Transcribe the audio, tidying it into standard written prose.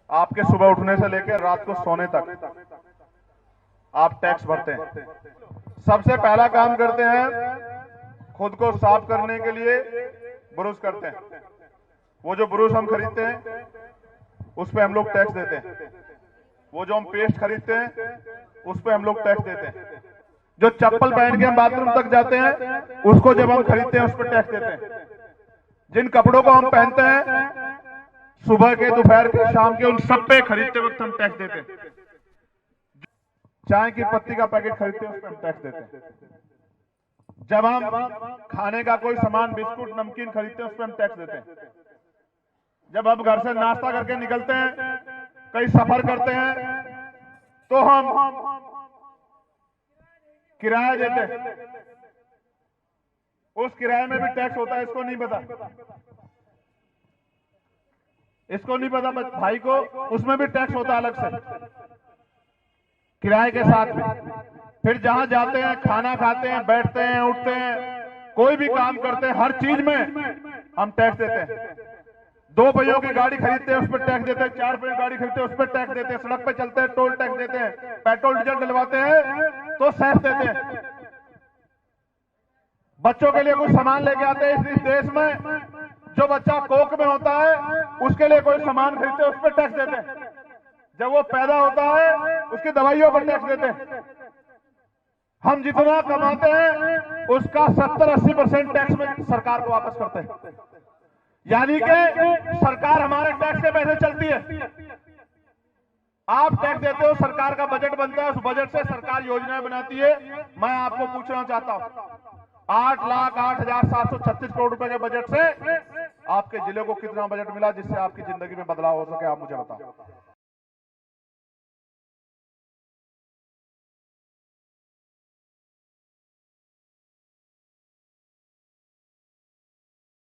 आपके सुबह उठने से लेकर रात को सोने तक आप टैक्स भरते हैं। सबसे पहला काम करते हैं, खुद को साफ करने के लिए ब्रश करते हैं। वो जो ब्रश हम खरीदते हैं उस पे हम लोग टैक्स देते हैं। वो जो हम पेस्ट खरीदते हैं उस पे हम लोग टैक्स देते हैं। जो चप्पल पहन के हम बाथरूम तक जाते हैं उसको जब हम खरीदते हैं उस पर टैक्स देते हैं। जिन कपड़ों को हम पहनते हैं सुबह के, दोपहर के, शाम के, उन सब पे खरीदते वक्त हम टैक्स देते हैं। चाय की पत्ती का पैकेट खरीदते हैं उस पर हम टैक्स देते हैं। जब हम खाने का कोई सामान, बिस्कुट, नमकीन खरीदते हैं उस पर हम टैक्स देते हैं। जब हम घर से नाश्ता करके निकलते हैं, कहीं सफर करते हैं, तो हम किराया देते हैं। उस किराए में भी टैक्स होता है। इसको नहीं पता, इसको नहीं पता भाई को, उसमें भी टैक्स होता है अलग से किराए के साथ में। फिर जहां जाते हैं, खाना खाते हैं, बैठते हैं, उठते हैं, कोई भी काम करते हैं, हर चीज में हम टैक्स देते हैं। 2 पहियों की गाड़ी खरीदते हैं उस पर टैक्स देते हैं। 4 पहियों की गाड़ी खरीदते हैं उस पर टैक्स देते हैं। सड़क पे चलते हैं टोल टैक्स देते हैं। पेट्रोल डीजल डलवाते हैं तो सेस देते हैं। बच्चों के लिए कुछ सामान लेके आते हैं इस देश में, जो बच्चा कोख में होता है उसके लिए कोई सामान खरीदते हैं उस पर टैक्स देते हैं। जब वो पैदा होता है उसकी दवाइयों पर टैक्स देते हैं। हम जितना कमाते हैं उसका 70-80% टैक्स में सरकार को वापस करते हैं। यानी कि सरकार हमारे टैक्स के पैसे चलती है। आप टैक्स देते हो, सरकार का बजट बनता है, उस बजट से सरकार योजनाएं बनाती है। मैं आपको पूछना चाहता हूं, 8,08,736 करोड़ रुपए के बजट से आपके जिले को कितना बजट मिला जिससे आपकी जिंदगी में बदलाव हो सके? आप मुझे बताओ।